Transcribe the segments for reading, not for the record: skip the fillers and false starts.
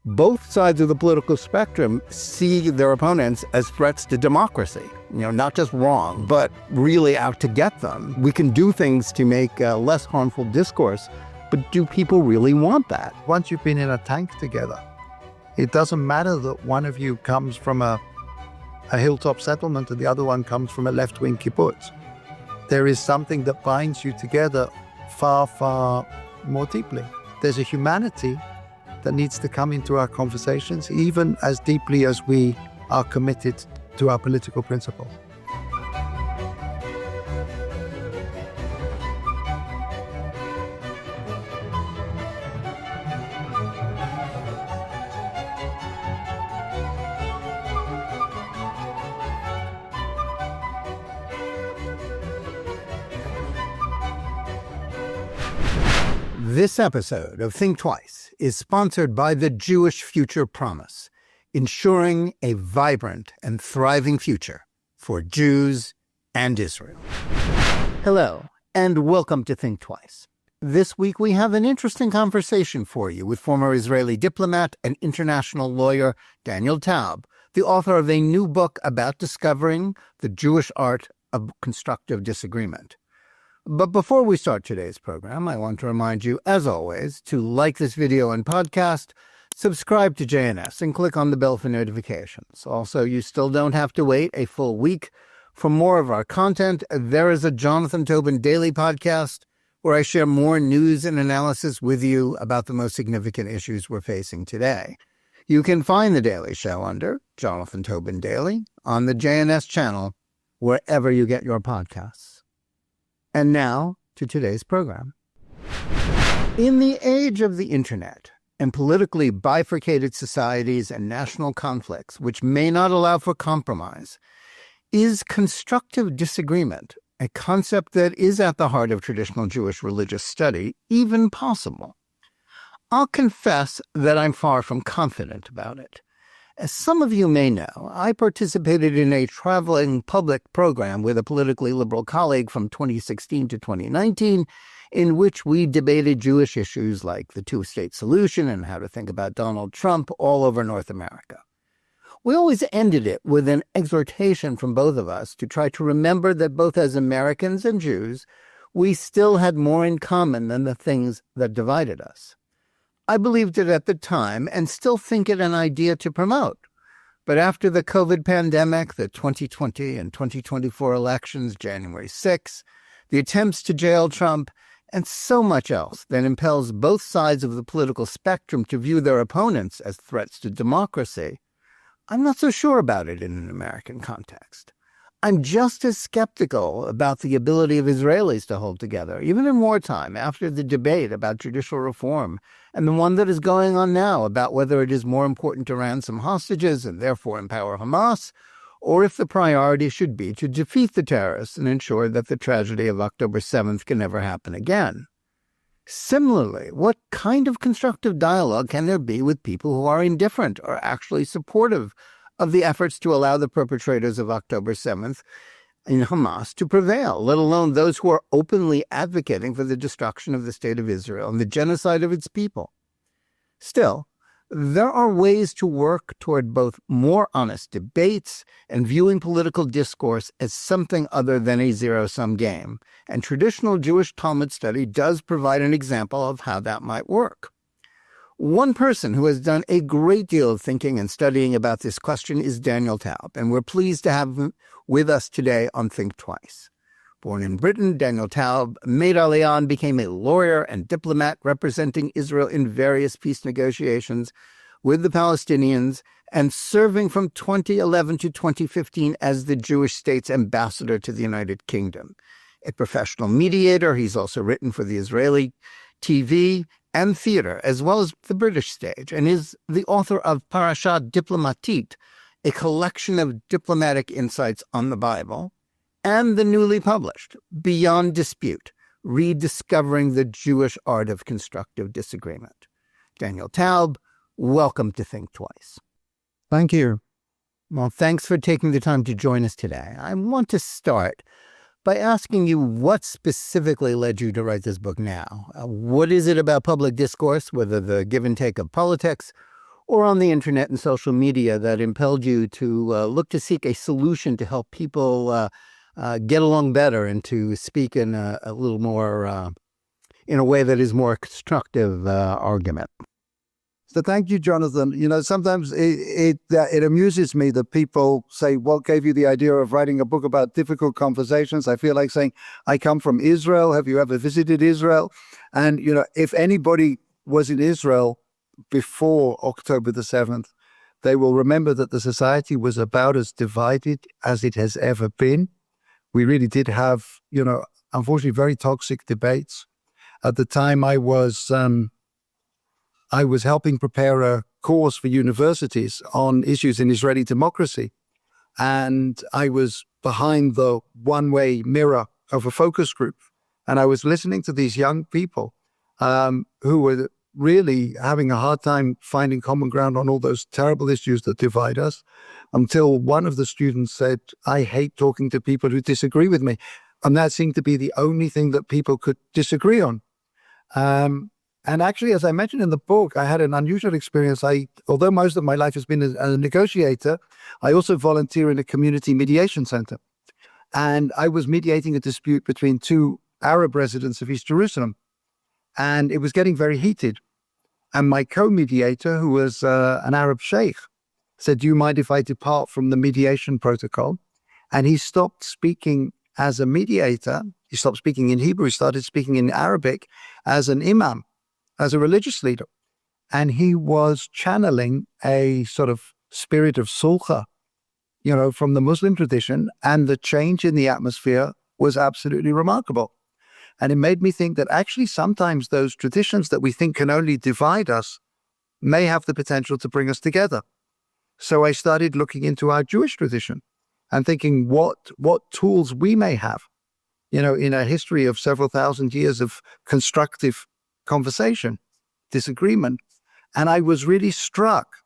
Both sides of the political spectrum see their opponents as threats to democracy. Not just wrong, but really out to get them. We can do things to make less harmful discourse, but do people really want that? Once you've been in a tank together, it doesn't matter that one of you comes from a hilltop settlement and the other one comes from a left-wing kibbutz. There is something that binds you together far, far more deeply. There's a humanity that needs to come into our conversations, even as deeply as we are committed to our political principles. This episode of Think Twice is sponsored by the Jewish Future Promise, ensuring a vibrant and thriving future for Jews and Israel. Hello, and welcome to Think Twice. This week we have an interesting conversation for you with former Israeli diplomat and international lawyer Daniel Taub, the author of a new book about discovering the Jewish art of constructive disagreement. But before we start today's program, I want to remind you, as always, to like this video and podcast, subscribe to JNS, and click on the bell for notifications. Also, you still don't have to wait a full week for more of our content. There is a Jonathan Tobin daily podcast where I share more news and analysis with you about the most significant issues we're facing today. You can find the Daily Show under Jonathan Tobin Daily on the JNS channel, wherever you get your podcasts. And now to today's program. In the age of the internet and politically bifurcated societies and national conflicts which may not allow for compromise, is constructive disagreement, a concept that is at the heart of traditional Jewish religious study, even possible? I'll confess that I'm far from confident about it. As some of you may know, I participated in a traveling public program with a politically liberal colleague from 2016 to 2019, in which we debated Jewish issues like the two-state solution and how to think about Donald Trump all over North America. We always ended it with an exhortation from both of us to try to remember that both as Americans and Jews, we still had more in common than the things that divided us. I believed it at the time and still think it an idea to promote. But after the COVID pandemic, the 2020 and 2024 elections, January 6, the attempts to jail Trump, and so much else that impels both sides of the political spectrum to view their opponents as threats to democracy, I'm not so sure about it in an American context. I'm just as skeptical about the ability of Israelis to hold together, even in wartime, after the debate about judicial reform and the one that is going on now about whether it is more important to ransom hostages and therefore empower Hamas, or if the priority should be to defeat the terrorists and ensure that the tragedy of October 7th can never happen again. Similarly, what kind of constructive dialogue can there be with people who are indifferent or actually supportive of the efforts to allow the perpetrators of October 7th in Hamas to prevail, let alone those who are openly advocating for the destruction of the State of Israel and the genocide of its people? Still, there are ways to work toward both more honest debates and viewing political discourse as something other than a zero-sum game, and traditional Jewish Talmud study does provide an example of how that might work. One person who has done a great deal of thinking and studying about this question is Daniel Taub, and we're pleased to have him with us today on Think Twice. Born in Britain, Daniel Taub made Aliyah and became a lawyer and diplomat representing Israel in various peace negotiations with the Palestinians and serving from 2011 to 2015 as the Jewish state's ambassador to the United Kingdom. A professional mediator, he's also written for the Israeli TV and theater, as well as the British stage, and is the author of Parashat Diplomatit, a collection of diplomatic insights on the Bible, and the newly published Beyond Dispute, Rediscovering the Jewish Art of Constructive Disagreement. Daniel Taub, welcome to Think Twice. Thank you. Well, thanks for taking the time to join us today. I want to start by asking you what specifically led you to write this book now. What is it about public discourse, whether the give and take of politics or on the internet and social media that impelled you to look to seek a solution to help people get along better and to speak in a little more, in a way that is more constructive argument? So thank you, Jonathan. Sometimes it amuses me that people say, what gave you the idea of writing a book about difficult conversations? I feel like saying, I come from Israel. Have you ever visited Israel? And, if anybody was in Israel before October the 7th, they will remember that the society was about as divided as it has ever been. We really did have, unfortunately, very toxic debates. At the time, I was helping prepare a course for universities on issues in Israeli democracy. And I was behind the one-way mirror of a focus group. And I was listening to these young people who were really having a hard time finding common ground on all those terrible issues that divide us, until one of the students said, I hate talking to people who disagree with me. And that seemed to be the only thing that people could disagree on. And actually, as I mentioned in the book, I had an unusual experience. Although most of my life has been a negotiator, I also volunteer in a community mediation center. And I was mediating a dispute between two Arab residents of East Jerusalem. And it was getting very heated. And my co-mediator, who was an Arab sheikh, said, do you mind if I depart from the mediation protocol? And he stopped speaking as a mediator. He stopped speaking in Hebrew. He started speaking in Arabic as an imam, as a religious leader. And he was channeling a sort of spirit of sulha, from the Muslim tradition. And the change in the atmosphere was absolutely remarkable. And it made me think that actually sometimes those traditions that we think can only divide us may have the potential to bring us together. So I started looking into our Jewish tradition and thinking what tools we may have, in a history of several thousand years of constructive conversation, disagreement. And I was really struck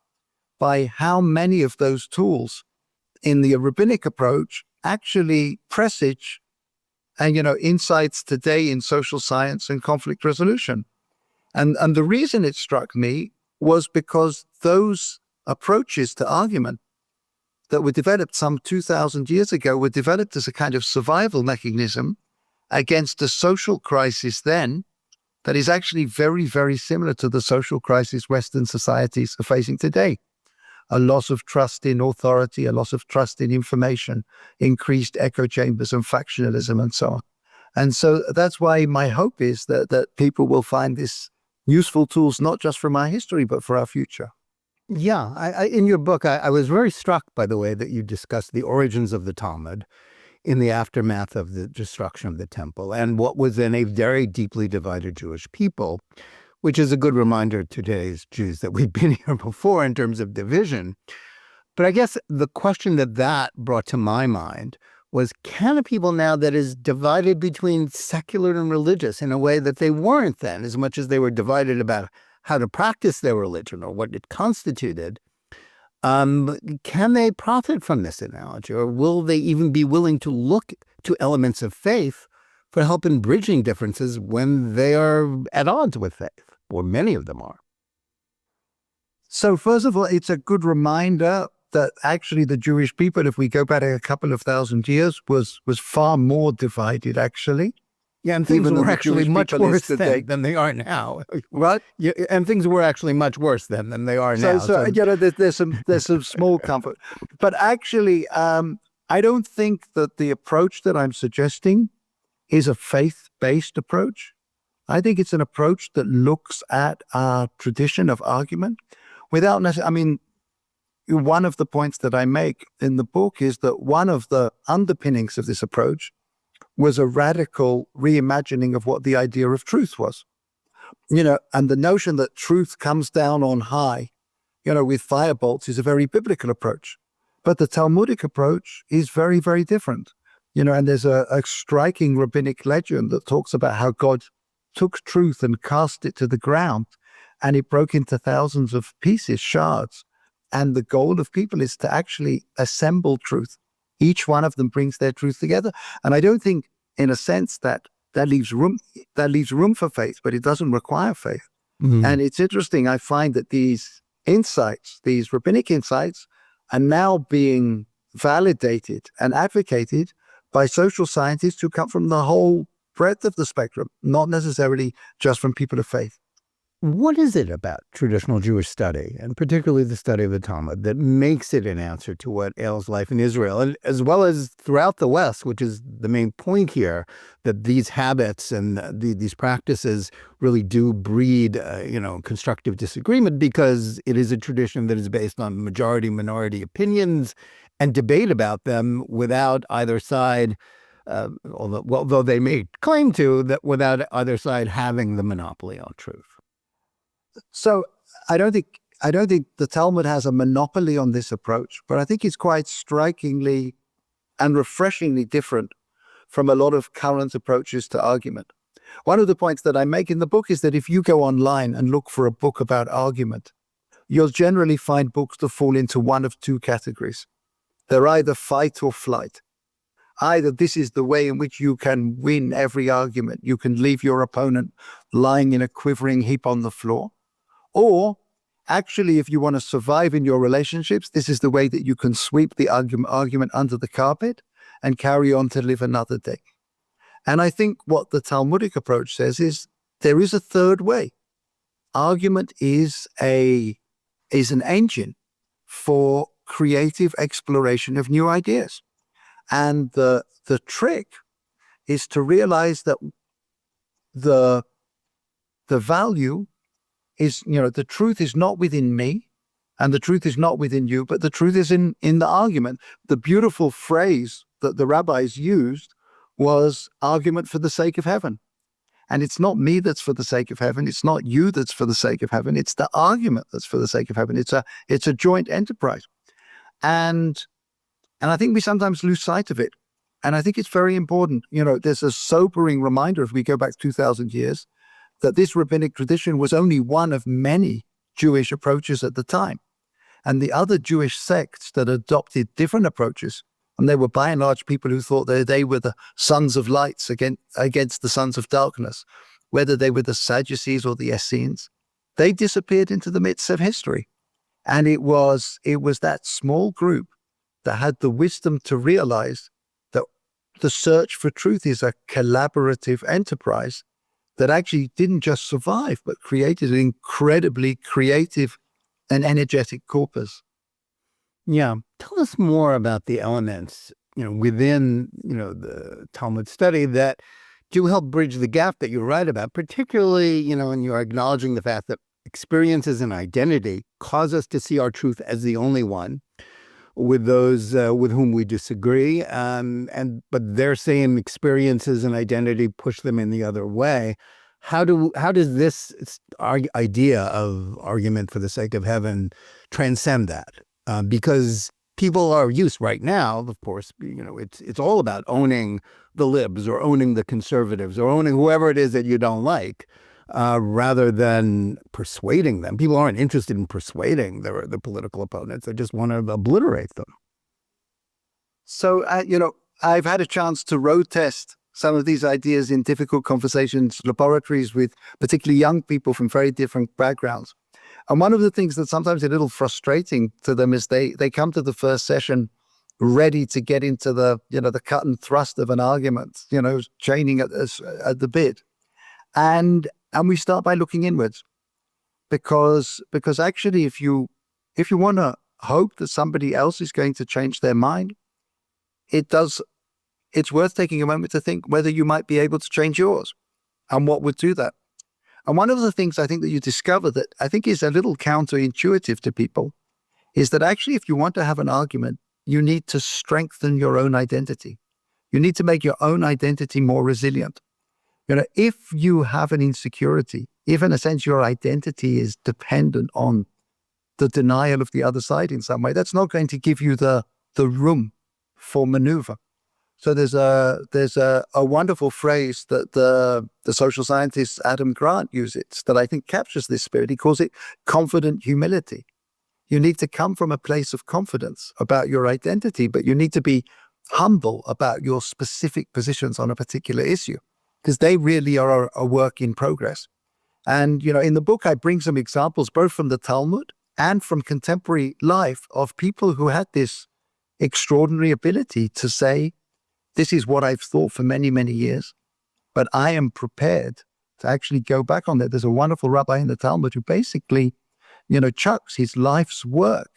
by how many of those tools in the rabbinic approach actually presage and, insights today in social science and conflict resolution. And the reason it struck me was because those approaches to argument that were developed some 2,000 years ago were developed as a kind of survival mechanism against a social crisis then that is actually very, very similar to the social crisis Western societies are facing today. A loss of trust in authority, a loss of trust in information, increased echo chambers and factionalism and so on. And so that's why my hope is that people will find this useful tools, not just from our history, but for our future. Yeah, in your book, I was very struck by the way that you discussed the origins of the Talmud in the aftermath of the destruction of the temple and what was then a very deeply divided Jewish people, which is a good reminder to today's Jews that we've been here before in terms of division. But I guess the question that brought to my mind was, can a people now that is divided between secular and religious in a way that they weren't then, as much as they were divided about how to practice their religion or what it constituted, can they profit from this analogy, or will they even be willing to look to elements of faith for help in bridging differences when they are at odds with faith, or many of them are? So first of all, it's a good reminder that actually the Jewish people, if we go back a couple of thousand years, was far more divided, actually. Yeah, and things were actually much worse than they are now. Right? Yeah, and things were actually much worse then than they are now. So there's some small comfort. But actually, I don't think that the approach that I'm suggesting is a faith-based approach. I think it's an approach that looks at our tradition of argument without necessarily, one of the points that I make in the book is that one of the underpinnings of this approach was a radical reimagining of what the idea of truth was. And the notion that truth comes down on high, with firebolts is a very biblical approach. But the Talmudic approach is very, very different. And there's a striking rabbinic legend that talks about how God took truth and cast it to the ground, and it broke into thousands of pieces, shards. And the goal of people is to actually assemble truth. Each one of them brings their truth together. And I don't think, in a sense, that leaves room for faith, but it doesn't require faith. Mm-hmm. And it's interesting. I find that these insights, these rabbinic insights, are now being validated and advocated by social scientists who come from the whole breadth of the spectrum, not necessarily just from people of faith. What is it about traditional Jewish study, and particularly the study of the Talmud, that makes it an answer to what ails life in Israel, and as well as throughout the West, which is the main point here, that these habits and these practices really do breed, constructive disagreement, because it is a tradition that is based on majority-minority opinions and debate about them without either side, although they may claim to, that without either side having the monopoly on truth. So I don't think the Talmud has a monopoly on this approach, but I think it's quite strikingly and refreshingly different from a lot of current approaches to argument. One of the points that I make in the book is that if you go online and look for a book about argument, you'll generally find books that fall into one of two categories. They're either fight or flight. Either this is the way in which you can win every argument, you can leave your opponent lying in a quivering heap on the floor, or actually, if you want to survive in your relationships, this is the way that you can sweep the argument under the carpet and carry on to live another day. And I think what the Talmudic approach says is there is a third way. Argument is an engine for creative exploration of new ideas. And the trick is to realize that the value is, the truth is not within me and the truth is not within you, but the truth is in the argument. The beautiful phrase that the rabbis used was argument for the sake of heaven. And it's not me that's for the sake of heaven. It's not you that's for the sake of heaven. It's the argument that's for the sake of heaven. It's a joint enterprise. And I think we sometimes lose sight of it. And I think it's very important. There's a sobering reminder, if we go back 2,000 years, that this rabbinic tradition was only one of many Jewish approaches at the time. And the other Jewish sects that adopted different approaches, and they were by and large people who thought that they were the sons of lights against the sons of darkness, whether they were the Sadducees or the Essenes, they disappeared into the midst of history. And it was that small group that had the wisdom to realize that the search for truth is a collaborative enterprise that actually didn't just survive, but created an incredibly creative and energetic corpus. Yeah. Tell us more about the elements, within, the Talmud study that do help bridge the gap that you write about, particularly, and you're acknowledging the fact that experiences and identity cause us to see our truth as the only one with those with whom we disagree. But their same experiences and identity push them in the other way. How does this idea of argument for the sake of heaven transcend that? Because people are used right now, of course, it's all about owning the libs or owning the conservatives or owning whoever it is that you don't like, rather than persuading them. People aren't interested in persuading the political opponents. They just want to obliterate them. So, I've had a chance to road test some of these ideas in difficult conversations, laboratories with particularly young people from very different backgrounds. And one of the things that's sometimes a little frustrating to them is they come to the first session ready to get into the cut and thrust of an argument, chaining at the bit. And we start by looking inwards, because actually if you want to hope that somebody else is going to change their mind, it's worth taking a moment to think whether you might be able to change yours and what would do that. And one of the things I think that you discover that I think is a little counterintuitive to people is that actually if you want to have an argument, you need to strengthen your own identity. You need to make your own identity more resilient. If you have an insecurity, if in a sense your identity is dependent on the denial of the other side in some way, that's not going to give you the room for maneuver. So there's a wonderful phrase that the social scientist Adam Grant uses that I think captures this spirit. He calls it confident humility. You need to come from a place of confidence about your identity, but you need to be humble about your specific positions on a particular issue, because they really are a work in progress. And, in the book, I bring some examples, both from the Talmud and from contemporary life of people who had this extraordinary ability to say, this is what I've thought for many, many years, but I am prepared to actually go back on that. There's a wonderful rabbi in the Talmud who basically, chucks his life's work.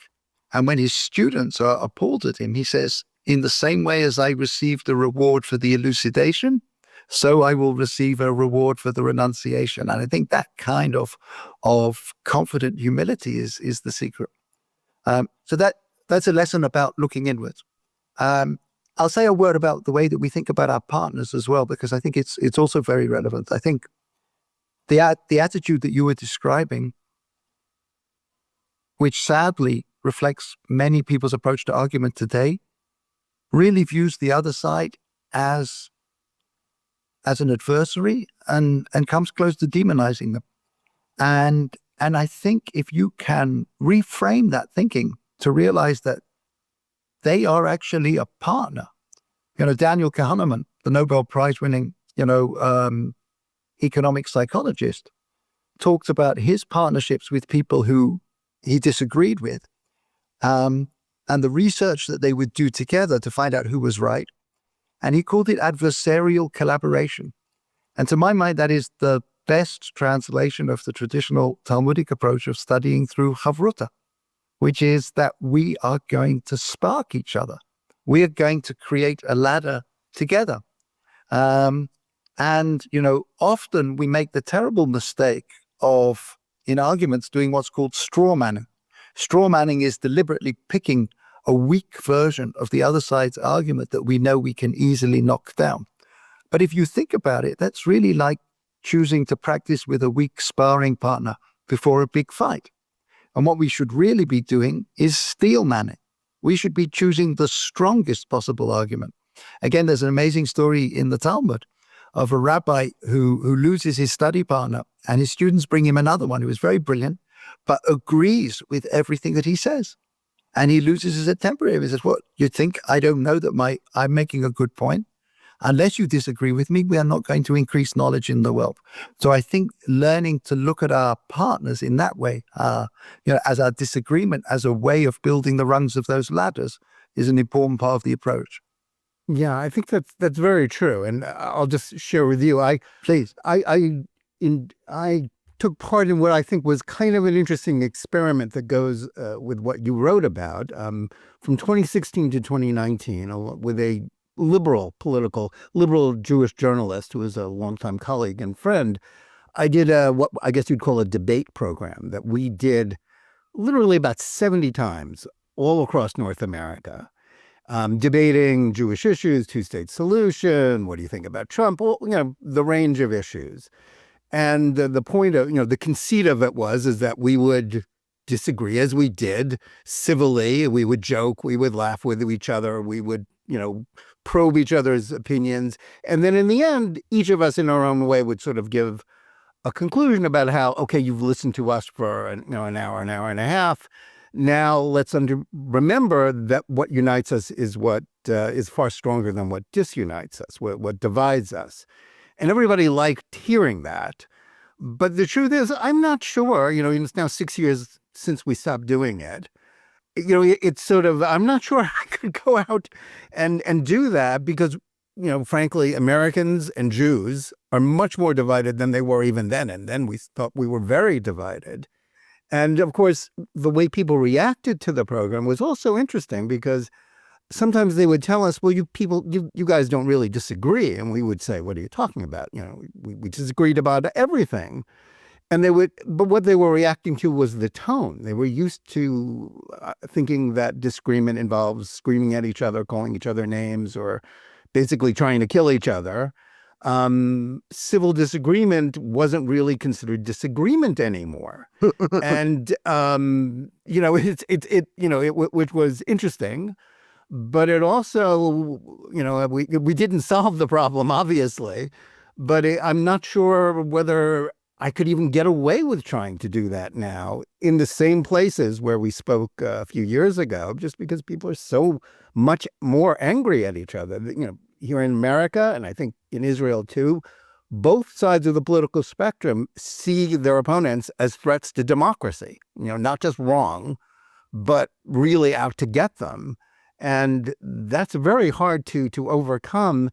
And when his students are appalled at him, he says, in the same way as I received a reward for the elucidation, so I will receive a reward for the renunciation. And I think that kind of confident humility is the secret. So that's a lesson about looking inwards. I'll say a word about the way that we think about our partners as well, because I think it's also very relevant. I think the attitude that you were describing, which sadly reflects many people's approach to argument today, really views the other side as an adversary and comes close to demonizing them. And I think if you can reframe that thinking to realize that they are actually a partner. Daniel Kahneman, the Nobel Prize-winning, economic psychologist, talked about his partnerships with people who he disagreed with, and the research that they would do together to find out who was right. And he called it adversarial collaboration. And to my mind, that is the best translation of the traditional Talmudic approach of studying through Chavruta, which is that we are going to spark each other. We are going to create a ladder together. And, often we make the terrible mistake of, in arguments, doing what's called straw manning. Straw manning is deliberately picking a weak version of the other side's argument that we know we can easily knock down. But if you think about it, that's really like choosing to practice with a weak sparring partner before a big fight. And what we should really be doing is steel manning. We should be choosing the strongest possible argument. Again, there's an amazing story in the Talmud of a rabbi who loses his study partner, and his students bring him another one who is very brilliant, but agrees with everything that he says. And he loses his temper. He says, what, you think I don't know that I'm making a good point? Unless you disagree with me, we are not going to increase knowledge in the world. So I think learning to look at our partners in that way, as our disagreement, as a way of building the rungs of those ladders, is an important part of the approach. Yeah, I think that's very true. And I'll just share with you. Please. I took part in what I think was kind of an interesting experiment that goes with what you wrote about from 2016 to 2019 with a liberal Jewish journalist who was a longtime colleague and friend. I did what I guess you'd call a debate program that we did literally about 70 times all across North America, debating Jewish issues, two-state solution, what do you think about Trump, the range of issues. And the point of, the conceit of it is that we would disagree, as we did, civilly. We would joke, we would laugh with each other, we would, probe each other's opinions. And then in the end, each of us in our own way would sort of give a conclusion about how, okay, you've listened to us for an hour and a half. Now let's remember that what unites us is what is far stronger than what disunites us, what divides us. And everybody liked hearing that. But the truth is, I'm not sure, it's now 6 years since we stopped doing it. It's sort of, I'm not sure I could go out and do that because, frankly, Americans and Jews are much more divided than they were even then. And then we thought we were very divided. And of course, the way people reacted to the program was also interesting because sometimes they would tell us, well, you guys don't really disagree. And we would say, what are you talking about? We disagreed about everything. And but what they were reacting to was the tone. They were used to thinking that disagreement involves screaming at each other, calling each other names, or basically trying to kill each other. Civil disagreement wasn't really considered disagreement anymore. And, which was interesting. But it also, we didn't solve the problem, obviously, but I'm not sure whether I could even get away with trying to do that now in the same places where we spoke a few years ago, just because people are so much more angry at each other. Here in America, and I think in Israel too, both sides of the political spectrum see their opponents as threats to democracy, not just wrong, but really out to get them. And that's very hard to overcome,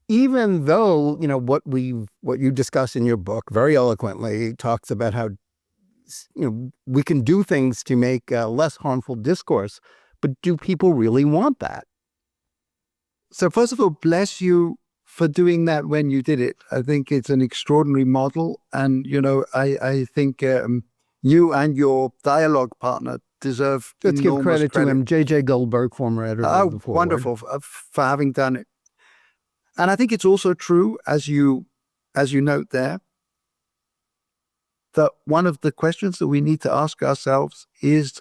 even though, what you discuss in your book very eloquently talks about how, we can do things to make less harmful discourse, but do people really want that? So first of all, bless you for doing that when you did it. I think it's an extraordinary model. And, I think you and your dialogue partner deserve Let's give enormous credit to him, J.J. Goldberg, former editor of the Forward. Wonderful for having done it. And I think it's also true, as you note there, that one of the questions that we need to ask ourselves is,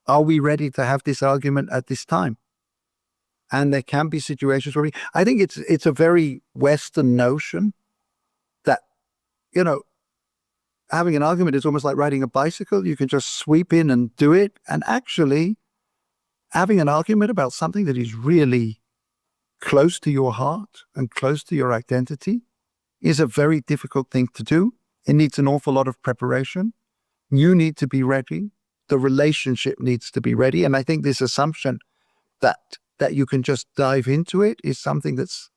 are we ready to have this argument at this time? And there can be situations where I think it's a very Western notion that, having an argument is almost like riding a bicycle. You can just sweep in and do it. And actually, having an argument about something that is really close to your heart and close to your identity is a very difficult thing to do. It needs an awful lot of preparation. You need to be ready. The relationship needs to be ready. And I think this assumption that you can just dive into it is something that's,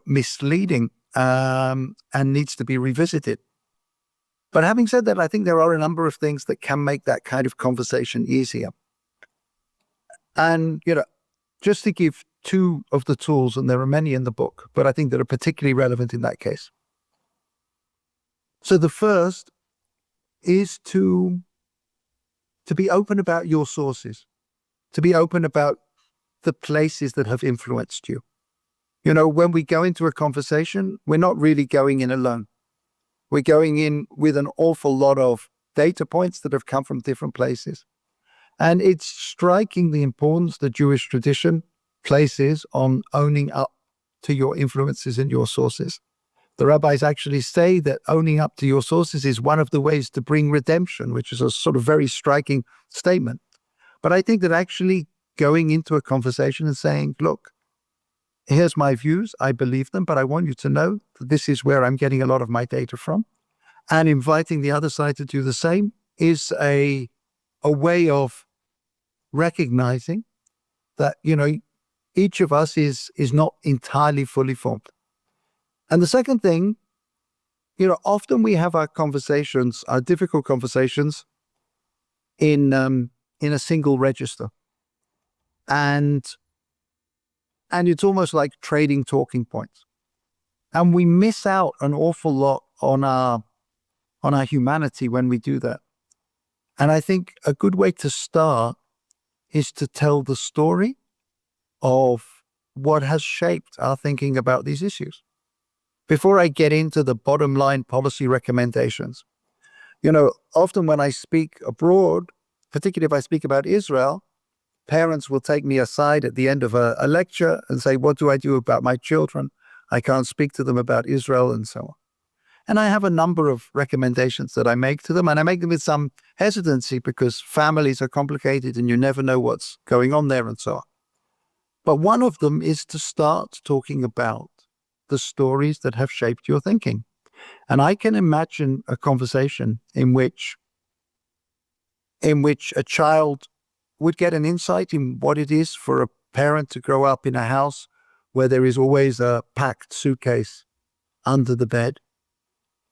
misleading and needs to be revisited. But having said that, I think there are a number of things that can make that kind of conversation easier. And, just to give two of the tools, and there are many in the book, but I think that are particularly relevant in that case. So the first is to be open about your sources, to be open about the places that have influenced you. When we go into a conversation, we're not really going in alone. We're going in with an awful lot of data points that have come from different places. And it's striking the importance the Jewish tradition places on owning up to your influences and your sources. The rabbis actually say that owning up to your sources is one of the ways to bring redemption, which is a sort of very striking statement. But I think that actually going into a conversation and saying, look, here's my views, I believe them, but I want you to know that this is where I'm getting a lot of my data from. And inviting the other side to do the same is a way of recognizing that, each of us is not entirely fully formed. And the second thing, often we have our conversations, our difficult conversations in a single register. And it's almost like trading talking points. And we miss out an awful lot on our humanity when we do that. And I think a good way to start is to tell the story of what has shaped our thinking about these issues. Before I get into the bottom line policy recommendations, often when I speak abroad, particularly if I speak about Israel, parents will take me aside at the end of a lecture and say, what do I do about my children? I can't speak to them about Israel and so on. And I have a number of recommendations that I make to them, and I make them with some hesitancy because families are complicated and you never know what's going on there and so on. But one of them is to start talking about the stories that have shaped your thinking. And I can imagine a conversation in which a child would get an insight in what it is for a parent to grow up in a house where there is always a packed suitcase under the bed.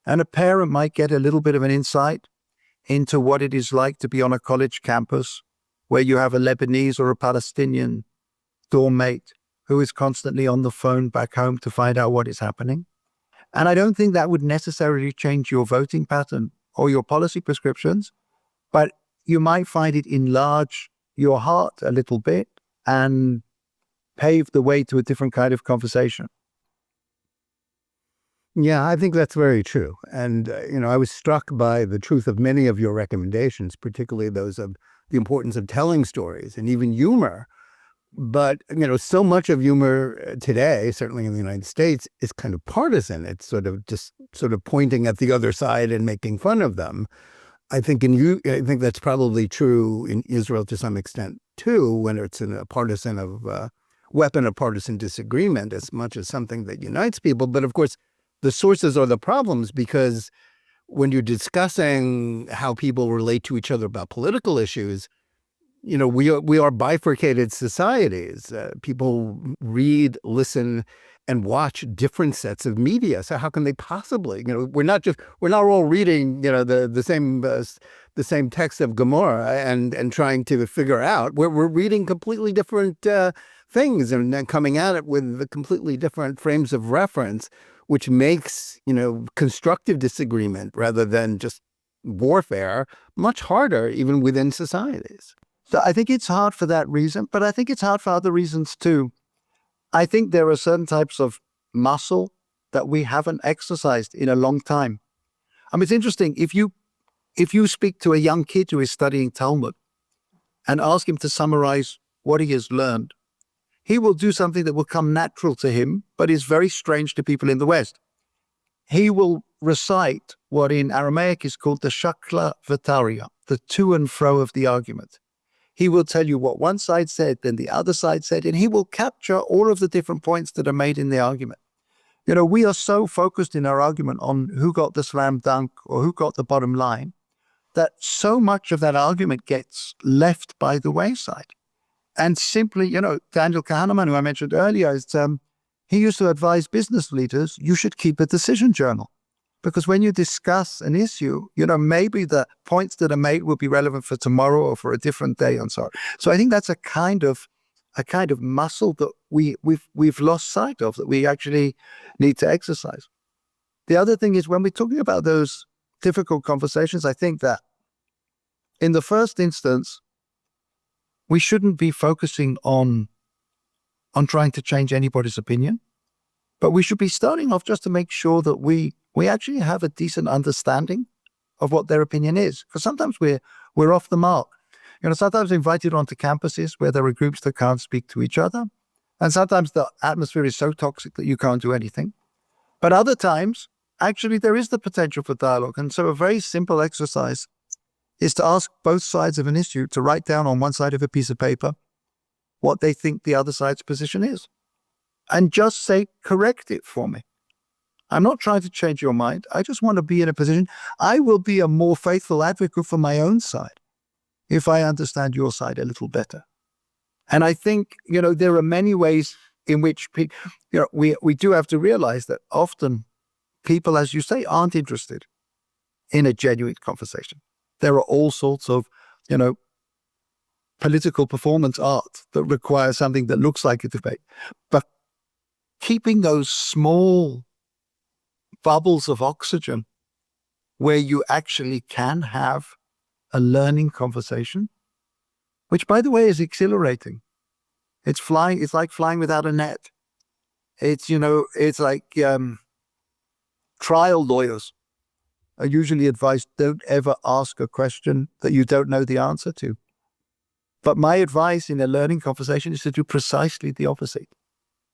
And a parent might get a little bit of an insight into what it is like to be on a college campus where you have a Lebanese or a Palestinian dorm mate who is constantly on the phone back home to find out what is happening. And I don't think that would necessarily change your voting pattern or your policy prescriptions, but you might find it enlarge your heart a little bit and pave the way to a different kind of conversation. Yeah, I think that's very true. And, I was struck by the truth of many of your recommendations, particularly those of the importance of telling stories and even humor. But, so much of humor today, certainly in the United States, is kind of partisan. It's sort of pointing at the other side and making fun of them. I think that's probably true in Israel to some extent too, when it's in a weapon of partisan disagreement as much as something that unites people. But of course, the sources or the problems, because when you're discussing how people relate to each other about political issues, we are bifurcated societies. People read, listen, and watch different sets of media. So how can they possibly? We're not all reading, the same text of Gomorrah and trying to figure out. We're reading completely different things and then coming at it with the completely different frames of reference, which makes constructive disagreement rather than just warfare much harder even within societies. So I think it's hard for that reason, but I think it's hard for other reasons too. I think there are certain types of muscle that we haven't exercised in a long time. I mean, it's interesting. If you speak to a young kid who is studying Talmud and ask him to summarize what he has learned, he will do something that will come natural to him, but is very strange to people in the West. He will recite what in Aramaic is called the shakla v'taria, the to and fro of the argument. He will tell you what one side said, then the other side said, and he will capture all of the different points that are made in the argument. We are so focused in our argument on who got the slam dunk or who got the bottom line that so much of that argument gets left by the wayside. And simply, Daniel Kahneman, who I mentioned earlier, he used to advise business leaders, you should keep a decision journal. Because when you discuss an issue, maybe the points that are made will be relevant for tomorrow or for a different day and so on. So I think that's a kind of muscle that we've lost sight of, that we actually need to exercise. The other thing is when we're talking about those difficult conversations, I think that in the first instance, we shouldn't be focusing on trying to change anybody's opinion, but we should be starting off just to make sure that we actually have a decent understanding of what their opinion is. Because sometimes we're off the mark. Sometimes we're invited onto campuses where there are groups that can't speak to each other. And sometimes the atmosphere is so toxic that you can't do anything. But other times, actually, there is the potential for dialogue. And so a very simple exercise is to ask both sides of an issue to write down on one side of a piece of paper what they think the other side's position is. And just say, correct it for me. I'm not trying to change your mind. I just want to be in a position. I will be a more faithful advocate for my own side if I understand your side a little better. And I think, there are many ways in which we do have to realize that often people, as you say, aren't interested in a genuine conversation. There are all sorts of, political performance art that require something that looks like a debate. But keeping those small bubbles of oxygen where you actually can have a learning conversation, which, by the way, is exhilarating. It's like flying without a net. It's like trial lawyers are usually advised, don't ever ask a question that you don't know the answer to. But my advice in a learning conversation is to do precisely the opposite.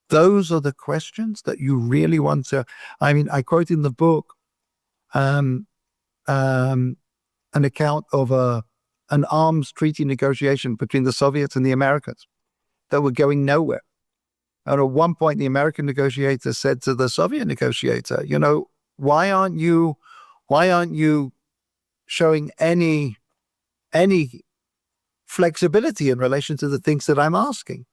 Those are the questions that you really want to. I quote in the book an account of an arms treaty negotiation between the Soviets and the Americans that were going nowhere. And at one point, the American negotiator said to the Soviet negotiator, why aren't you showing any flexibility in relation to the things that I'm asking?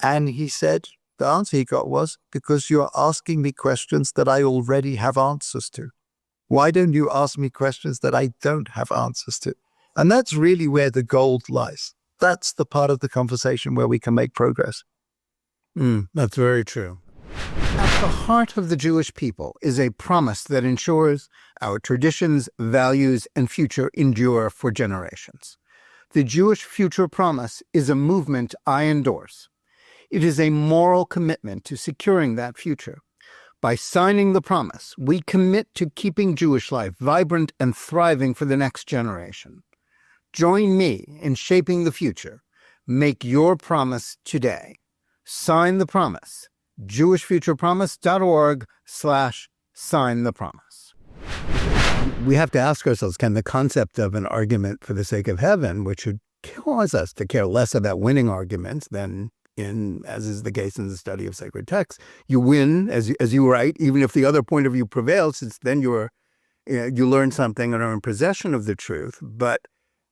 And he said, the answer he got was, because you're asking me questions that I already have answers to. Why don't you ask me questions that I don't have answers to? And that's really where the gold lies. That's the part of the conversation where we can make progress. That's very true. At the heart of the Jewish people is a promise that ensures our traditions, values, and future endure for generations. The Jewish Future Promise is a movement I endorse. It is a moral commitment to securing that future. By signing the promise, we commit to keeping Jewish life vibrant and thriving for the next generation. Join me in shaping the future. Make your promise today. Sign the promise. jewishfuturepromise.org/sign the promise. We have to ask ourselves, can the concept of an argument for the sake of heaven, which would cause us to care less about winning arguments than as is the case in the study of sacred texts. You win, as you write, even if the other point of view prevails, since then you learn something and are in possession of the truth. But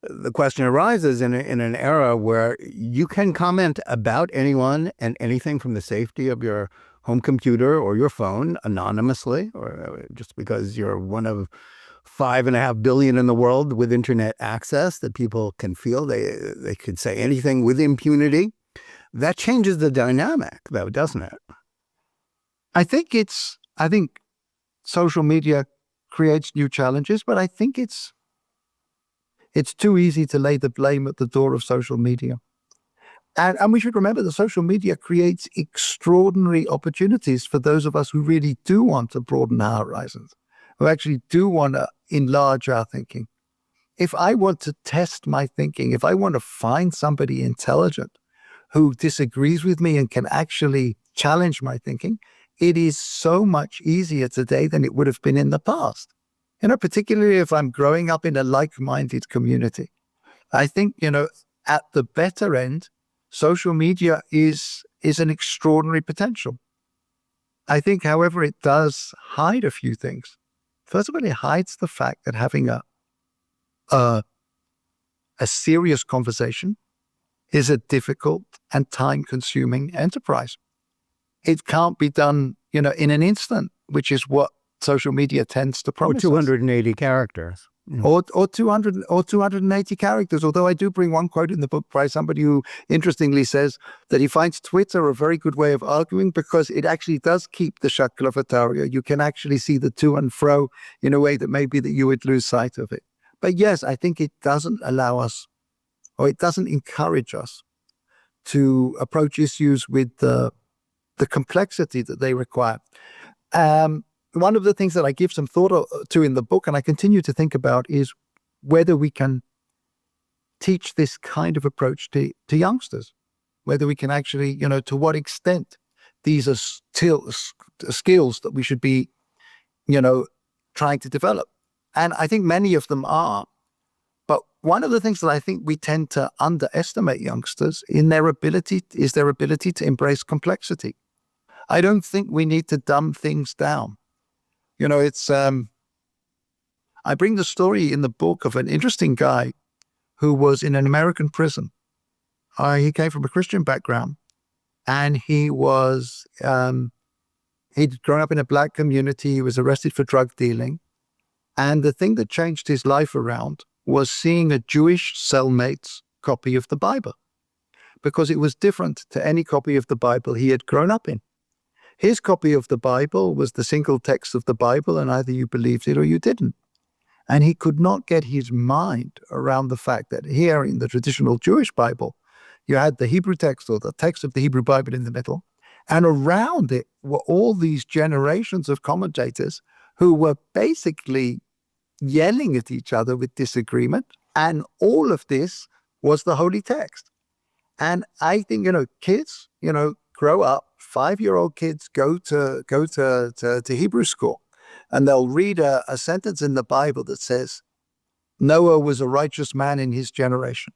the question arises in an era where you can comment about anyone and anything from the safety of your home computer or your phone anonymously, or just because you're one of 5.5 billion in the world with internet access, that people can feel they could say anything with impunity. That changes the dynamic, though, doesn't it? I think social media creates new challenges, but I think it's too easy to lay the blame at the door of social media. And we should remember that social media creates extraordinary opportunities for those of us who really do want to broaden our horizons, who actually do want to enlarge our thinking. If I want to test my thinking, if I want to find somebody intelligent who disagrees with me and can actually challenge my thinking, it is so much easier today than it would have been in the past. Particularly if I'm growing up in a like-minded community. I think, at the better end, social media is an extraordinary potential. I think, however, it does hide a few things. First of all, it hides the fact that having a serious conversation is a difficult and time-consuming enterprise. It can't be done, in an instant, which is what social media tends to promise. Or 280 characters. Or 280 characters. Although I do bring one quote in the book by somebody who interestingly says that he finds Twitter a very good way of arguing because it actually does keep the Shaklavataria. You can actually see the to and fro in a way that maybe that you would lose sight of it. But yes, I think it doesn't allow us, or it doesn't encourage us to approach issues with the complexity that they require. One of the things that I give some thought to in the book, and I continue to think about, is whether we can teach this kind of approach to youngsters, whether we can actually, to what extent these are still skills that we should be, trying to develop. And I think many of them are. But one of the things that I think we tend to underestimate youngsters is their ability to embrace complexity. I don't think we need to dumb things down. I bring the story in the book of an interesting guy who was in an American prison. He came from a Christian background, and he'd grown up in a black community. He was arrested for drug dealing. And the thing that changed his life around was seeing a Jewish cellmate's copy of the Bible, because it was different to any copy of the Bible he had grown up in. His copy of the Bible was the single text of the Bible, and either you believed it or you didn't. And he could not get his mind around the fact that here in the traditional Jewish Bible, you had the Hebrew text, or the text of the Hebrew Bible, in the middle, and around it were all these generations of commentators who were basically yelling at each other with disagreement, and all of this was the holy text. And I think, kids, grow up. 5-year-old kids go to Hebrew school, and they'll read a sentence in the Bible that says, Noah was a righteous man in his generation.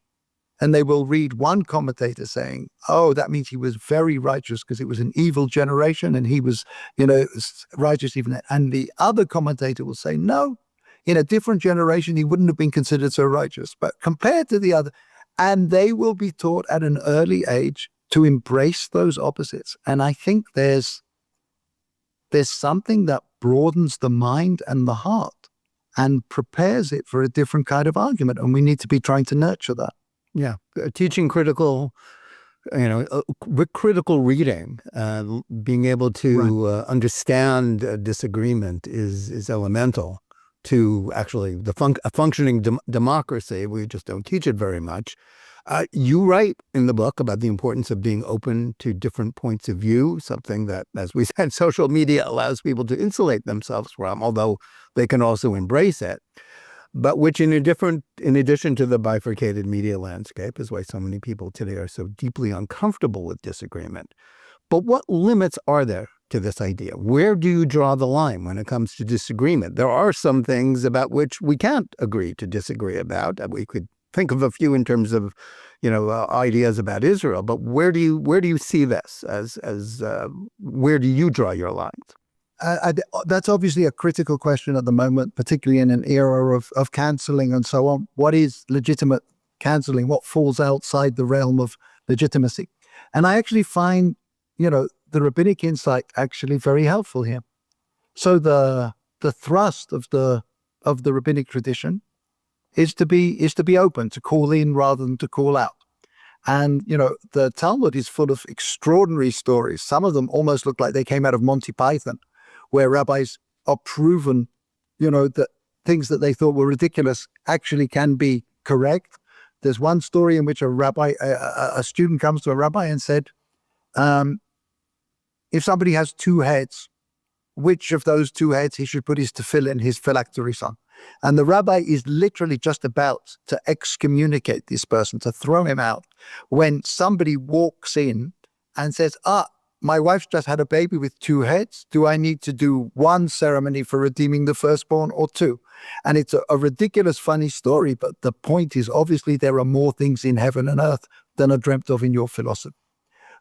And they will read one commentator saying, oh, that means he was very righteous because it was an evil generation and he was, righteous even then. And the other commentator will say, no, in a different generation, he wouldn't have been considered so righteous. But compared to the other, and they will be taught at an early age to embrace those opposites. And I think there's something that broadens the mind and the heart and prepares it for a different kind of argument. And we need to be trying to nurture that. Yeah. Teaching critical reading, being able to understand disagreement is elemental to actually a functioning democracy. We just don't teach it very much. You write in the book about the importance of being open to different points of view, something that, as we said, social media allows people to insulate themselves from, although they can also embrace it. But which, in addition to the bifurcated media landscape, is why so many people today are so deeply uncomfortable with disagreement. But what limits are there to this idea? Where do you draw the line when it comes to disagreement? There are some things about which we can't agree to disagree about. We could think of a few in terms of, ideas about Israel. But where do you see this as where do you draw your lines? That's obviously a critical question at the moment, particularly in an era of cancelling and so on. What is legitimate cancelling? What falls outside the realm of legitimacy? And I actually find, the rabbinic insight actually very helpful here. So the thrust of the rabbinic tradition is to be open, to call in rather than to call out. And, the Talmud is full of extraordinary stories. Some of them almost look like they came out of Monty Python, where rabbis are proven, that things that they thought were ridiculous actually can be correct. There's one story in which a student comes to a rabbi and said, if somebody has two heads, which of those two heads he should put his tefillin, his phylacteries on. And the rabbi is literally just about to excommunicate this person, to throw him out, when somebody walks in and says, my wife's just had a baby with two heads. Do I need to do one ceremony for redeeming the firstborn or two? And it's a ridiculous, funny story, but the point is obviously there are more things in heaven and earth than are dreamt of in your philosophy.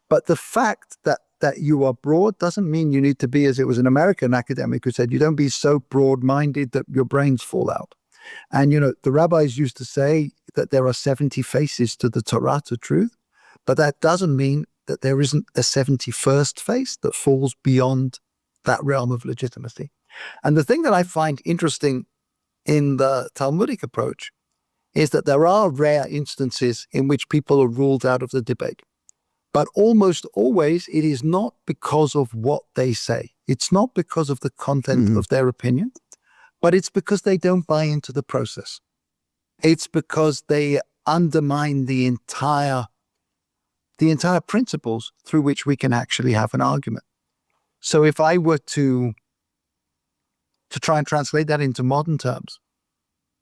But the fact that you are broad doesn't mean you need to be, as it was an American academic who said, you don't be so broad-minded that your brains fall out. And, the rabbis used to say that there are 70 faces to the Torah, to truth, but that doesn't mean that there isn't a 71st face that falls beyond that realm of legitimacy. And the thing that I find interesting in the Talmudic approach is that there are rare instances in which people are ruled out of the debate. But almost always it is not because of what they say. It's not because of the content of their opinion, but it's because they don't buy into the process. It's because they undermine the entire principles through which we can actually have an argument. So if I were to try and translate that into modern terms,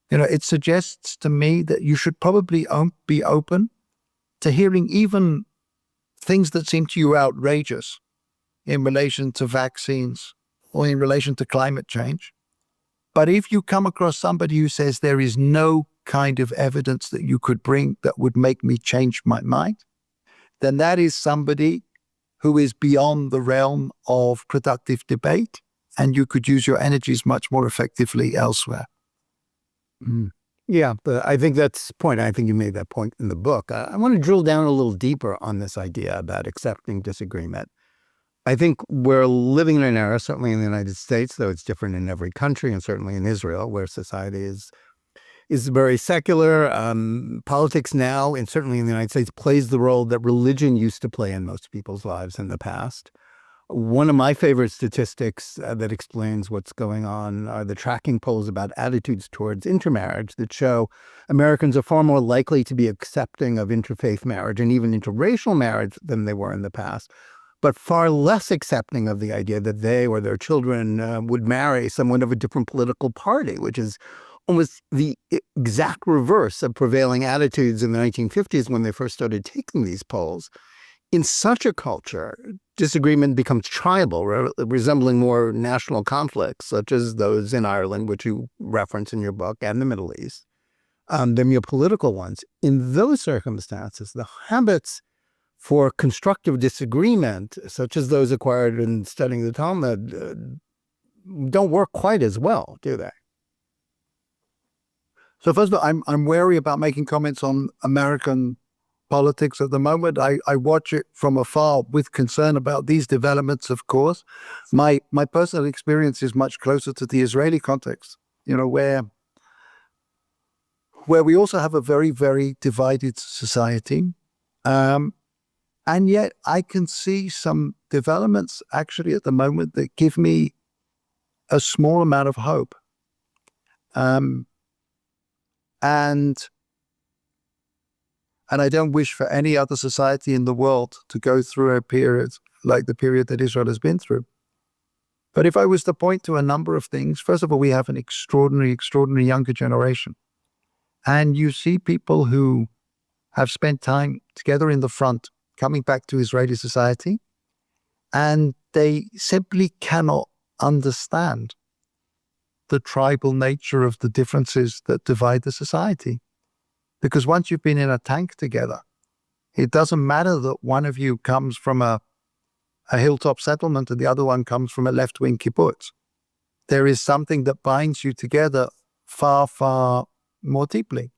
it suggests to me that you should probably be open to hearing even things that seem to you outrageous in relation to vaccines or in relation to climate change. But if you come across somebody who says there is no kind of evidence that you could bring that would make me change my mind, then that is somebody who is beyond the realm of productive debate, and you could use your energies much more effectively elsewhere. Yeah, but I think that's the point. I think you made that point in the book. I want to drill down a little deeper on this idea about accepting disagreement. I think we're living in an era, certainly in the United States, though it's different in every country, and certainly in Israel, where society is very secular. Politics now, and certainly in the United States, plays the role that religion used to play in most people's lives in the past. One of my favorite statistics that explains what's going on are the tracking polls about attitudes towards intermarriage that show Americans are far more likely to be accepting of interfaith marriage and even interracial marriage than they were in the past, but far less accepting of the idea that they or their children would marry someone of a different political party, which is almost the exact reverse of prevailing attitudes in the 1950s when they first started taking these polls. In such a culture, disagreement becomes tribal, resembling more national conflicts, such as those in Ireland, which you reference in your book, and the Middle East, than your political ones. In those circumstances, the habits for constructive disagreement, such as those acquired in studying the Talmud, don't work quite as well, do they? So first of all, I'm wary about making comments on American politics at the moment. I watch it from afar with concern about these developments, of course. My personal experience is much closer to the Israeli context, where we also have a very, very divided society. And yet I can see some developments actually at the moment that give me a small amount of hope. And I don't wish for any other society in the world to go through a period like the period that Israel has been through. But if I was to point to a number of things, first of all, we have an extraordinary younger generation. And you see people who have spent time together in the front coming back to Israeli society, and they simply cannot understand the tribal nature of the differences that divide the society. Because once you've been in a tank together, it doesn't matter that one of you comes from a hilltop settlement and the other one comes from a left-wing kibbutz. There is something that binds you together far, far more deeply.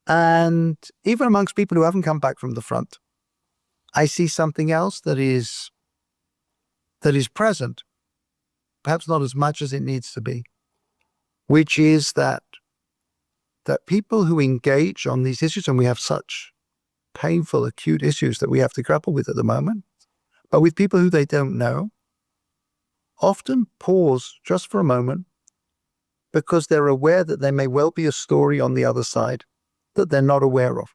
And even amongst people who haven't come back from the front, I see something else that is present, perhaps not as much as it needs to be, which is that people who engage on these issues, and we have such painful, acute issues that we have to grapple with at the moment, but with people who they don't know, often pause just for a moment because they're aware that there may well be a story on the other side that they're not aware of.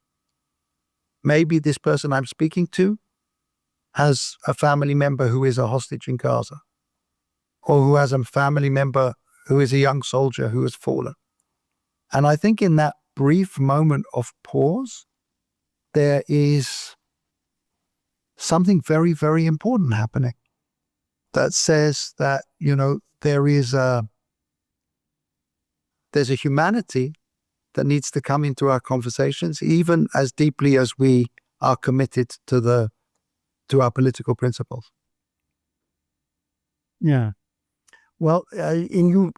Maybe this person I'm speaking to has a family member who is a hostage in Gaza, or who has a family member who is a young soldier who has fallen. And I think in that brief moment of pause, there is something very, very important happening that says that, there's a humanity that needs to come into our conversations, even as deeply as we are committed to our political principles. Yeah. Well, your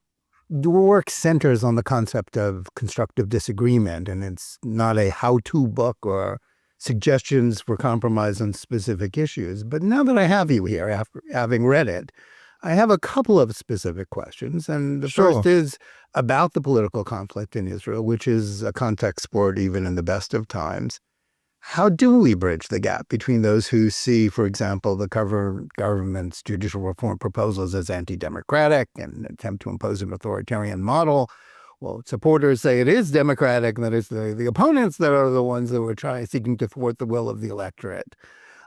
work centers on the concept of constructive disagreement, and it's not a how-to book or suggestions for compromise on specific issues. But now that I have you here, after having read it, I have a couple of specific questions. And the first is about the political conflict in Israel, which is a context sport even in the best of times. How do we bridge the gap between those who see, for example, the government's judicial reform proposals as anti-democratic and attempt to impose an authoritarian model? Well, supporters say it is democratic, and that it's the opponents that are the ones that were seeking to thwart the will of the electorate.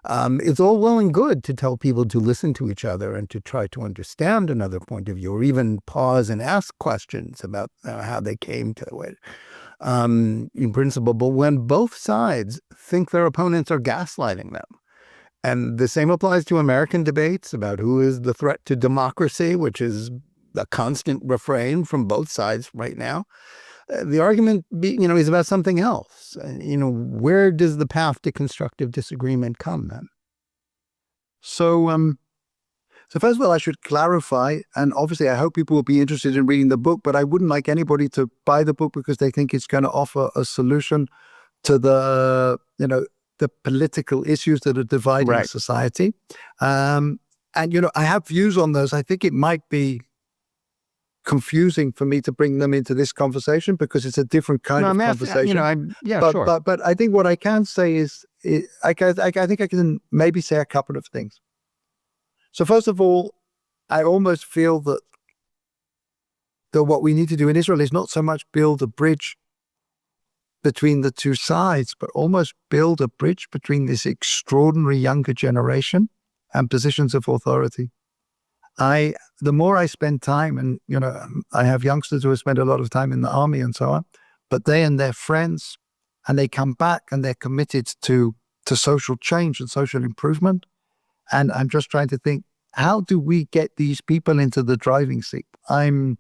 It's all well and good to tell people to listen to each other and to try to understand another point of view, or even pause and ask questions about how they came to it. In principle, but when both sides think their opponents are gaslighting them. And the same applies to American debates about who is the threat to democracy, which is a constant refrain from both sides right now. The argument, is about something else. Where does the path to constructive disagreement come then? So first of all, I should clarify, and obviously I hope people will be interested in reading the book, but I wouldn't like anybody to buy the book because they think it's going to offer a solution to the political issues that are dividing society. And, I have views on those. I think it might be confusing for me to bring them into this conversation because it's a different kind of conversation. Sure. But I think what I can say is, I think I can maybe say a couple of things. So first of all, I almost feel that what we need to do in Israel is not so much build a bridge between the two sides, but almost build a bridge between this extraordinary younger generation and positions of authority. The more I spend time, and I have youngsters who have spent a lot of time in the army and so on, but they and their friends, and they come back and they're committed to social change and social improvement. And I'm just trying to think, how do we get these people into the driving seat? I'm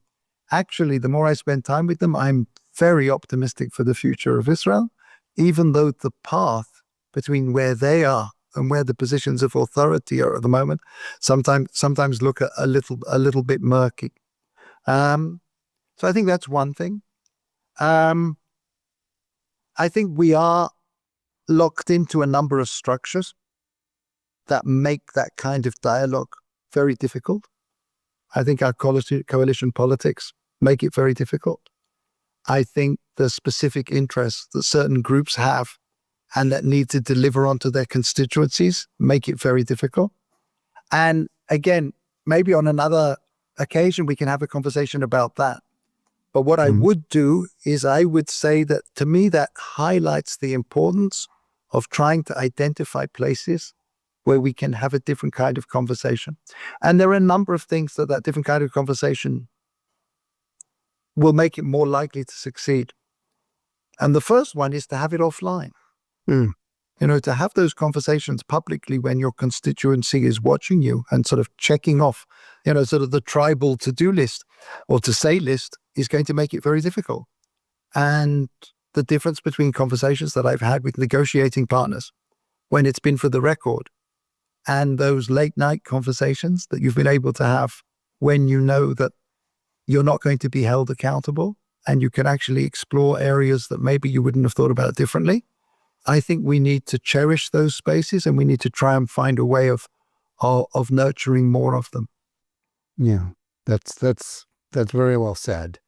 actually, the more I spend time with them, I'm very optimistic for the future of Israel, even though the path between where they are and where the positions of authority are at the moment sometimes look a little bit murky. So I think that's one thing. I think we are locked into a number of structures that make that kind of dialogue very difficult. I think our coalition politics make it very difficult. I think the specific interests that certain groups have and that need to deliver onto their constituencies make it very difficult. And again, maybe on another occasion, we can have a conversation about that. But what I would do is I would say that to me, that highlights the importance of trying to identify places where we can have a different kind of conversation. And there are a number of things that different kind of conversation will make it more likely to succeed. And the first one is to have it offline. To have those conversations publicly when your constituency is watching you and sort of checking off, sort of the tribal to-do list or to-say list is going to make it very difficult. And the difference between conversations that I've had with negotiating partners when it's been for the record and those late night conversations that you've been able to have when you know that you're not going to be held accountable and you can actually explore areas that maybe you wouldn't have thought about differently. I think we need to cherish those spaces and we need to try and find a way of nurturing more of them. Yeah, that's very well said.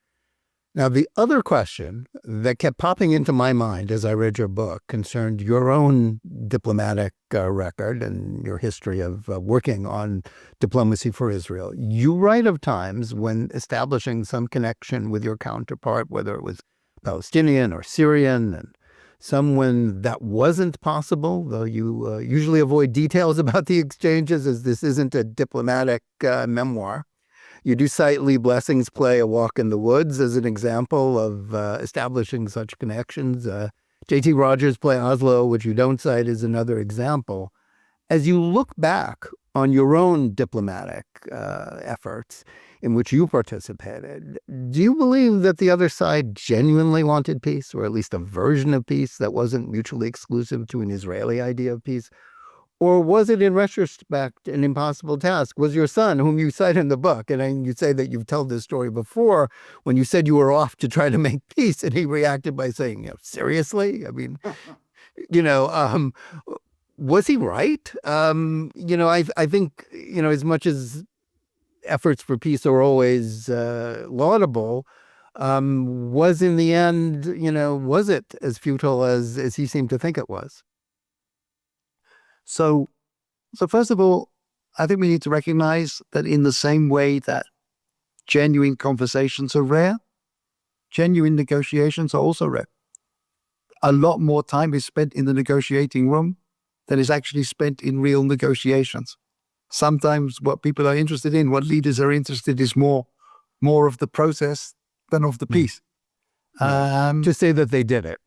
Now, the other question that kept popping into my mind as I read your book concerned your own diplomatic record and your history of working on diplomacy for Israel. You write of times when establishing some connection with your counterpart, whether it was Palestinian or Syrian, and some when that wasn't possible, though you usually avoid details about the exchanges as this isn't a diplomatic memoir. You do cite Lee Blessing's play A Walk in the Woods as an example of establishing such connections. J.T. Rogers' play Oslo, which you don't cite, is another example. As you look back on your own diplomatic efforts in which you participated, do you believe that the other side genuinely wanted peace, or at least a version of peace that wasn't mutually exclusive to an Israeli idea of peace? Or was it, in retrospect, an impossible task? Was your son, whom you cite in the book, and you say that you've told this story before, when you said you were off to try to make peace, and he reacted by saying, seriously? I mean, was he right? I think, as much as efforts for peace are always laudable, was in the end, was it as futile as he seemed to think it was? So first of all, I think we need to recognize that in the same way that genuine conversations are rare, genuine negotiations are also rare. A lot more time is spent in the negotiating room than is actually spent in real negotiations. Sometimes what people are interested in, what leaders are interested in, is more of the process than of the peace. To say that they did it.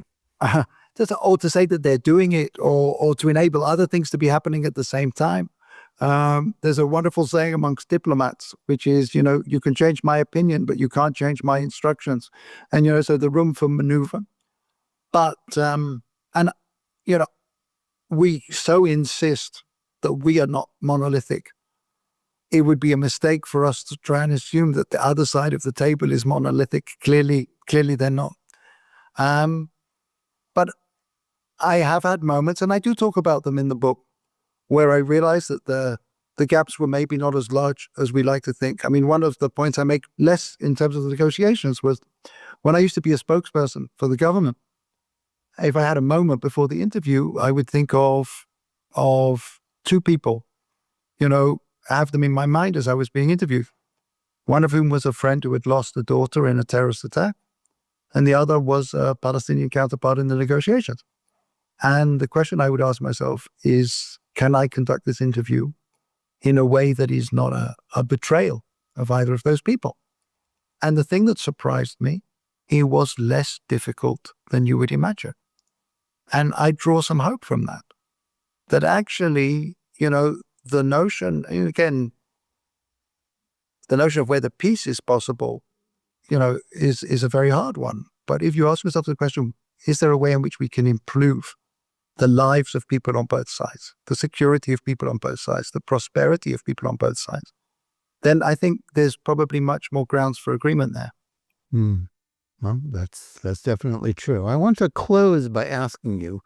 Or to say that they're doing it, or to enable other things to be happening at the same time. There's a wonderful saying amongst diplomats, which is, you can change my opinion, but you can't change my instructions. And, so the room for maneuver. But, we so insist that we are not monolithic. It would be a mistake for us to try and assume that the other side of the table is monolithic. Clearly they're not. But I have had moments, and I do talk about them in the book, where I realized that the gaps were maybe not as large as we like to think. I mean, one of the points I make less in terms of the negotiations was when I used to be a spokesperson for the government. If I had a moment before the interview, I would think of two people, have them in my mind as I was being interviewed. One of whom was a friend who had lost a daughter in a terrorist attack, and the other was a Palestinian counterpart in the negotiations. And the question I would ask myself is, can I conduct this interview in a way that is not a betrayal of either of those people? And the thing that surprised me, it was less difficult than you would imagine. And I draw some hope from that. That actually, the notion, again, the notion of whether peace is possible, is a very hard one. But if you ask yourself the question, is there a way in which we can improve the lives of people on both sides, the security of people on both sides, the prosperity of people on both sides, then I think there's probably much more grounds for agreement there. Well, that's definitely true. I want to close by asking you,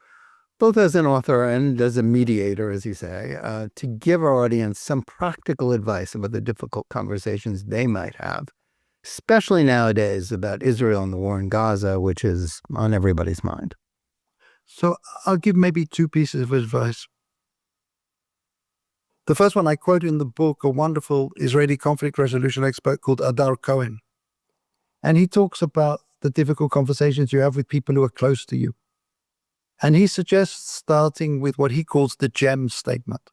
both as an author and as a mediator, as you say, to give our audience some practical advice about the difficult conversations they might have, especially nowadays about Israel and the war in Gaza, which is on everybody's mind. So I'll give maybe two pieces of advice. The first one I quote in the book, a wonderful Israeli conflict resolution expert called Adar Cohen. And he talks about the difficult conversations you have with people who are close to you. And he suggests starting with what he calls the gem statement,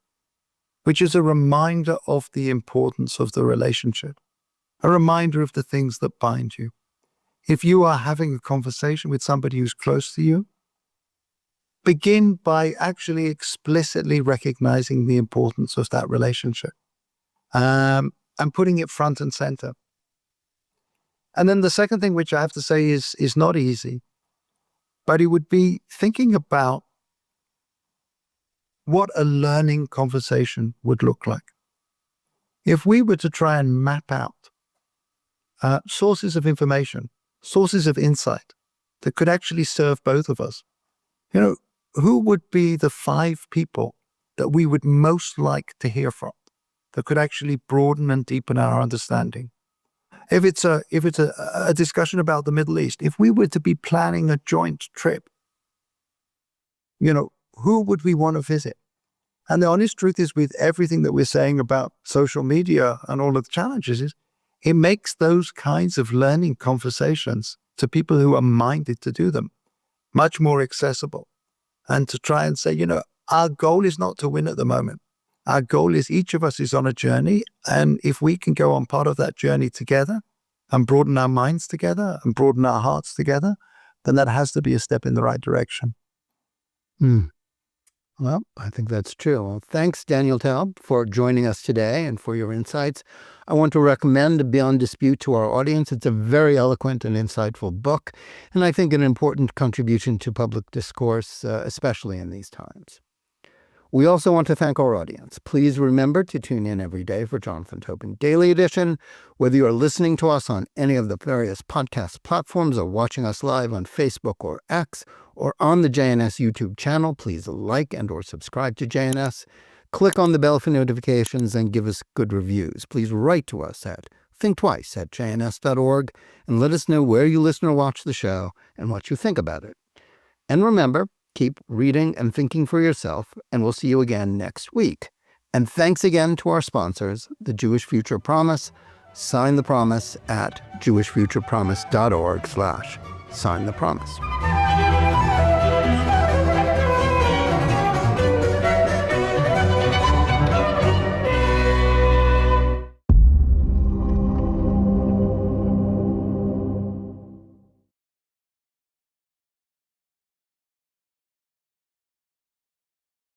which is a reminder of the importance of the relationship, a reminder of the things that bind you. If you are having a conversation with somebody who's close to you, begin by actually explicitly recognizing the importance of that relationship and putting it front and center. And then the second thing, which I have to say is not easy, but it would be thinking about what a learning conversation would look like. If we were to try and map out sources of information, sources of insight that could actually serve both of us, who would be the 5 people that we would most like to hear from that could actually broaden and deepen our understanding? If it's a discussion about the Middle East, if we were to be planning a joint trip, who would we want to visit? And the honest truth is, with everything that we're saying about social media and all of the challenges, is it makes those kinds of learning conversations to people who are minded to do them much more accessible. And to try and say, our goal is not to win at the moment. Our goal is each of us is on a journey. And if we can go on part of that journey together and broaden our minds together and broaden our hearts together, then that has to be a step in the right direction. Well, I think that's true. Well, thanks, Daniel Taub, for joining us today and for your insights. I want to recommend Beyond Dispute to our audience. It's a very eloquent and insightful book, and I think an important contribution to public discourse, especially in these times. We also want to thank our audience. Please remember to tune in every day for Jonathan Tobin Daily Edition. Whether you're listening to us on any of the various podcast platforms or watching us live on Facebook or X or on the JNS YouTube channel, please like and or subscribe to JNS. Click on the bell for notifications and give us good reviews. Please write to us at thinktwice@jns.org and let us know where you listen or watch the show and what you think about it. And remember, keep reading and thinking for yourself, and we'll see you again next week. And thanks again to our sponsors, the Jewish Future Promise. Sign the promise at jewishfuturepromise.org/signthepromise.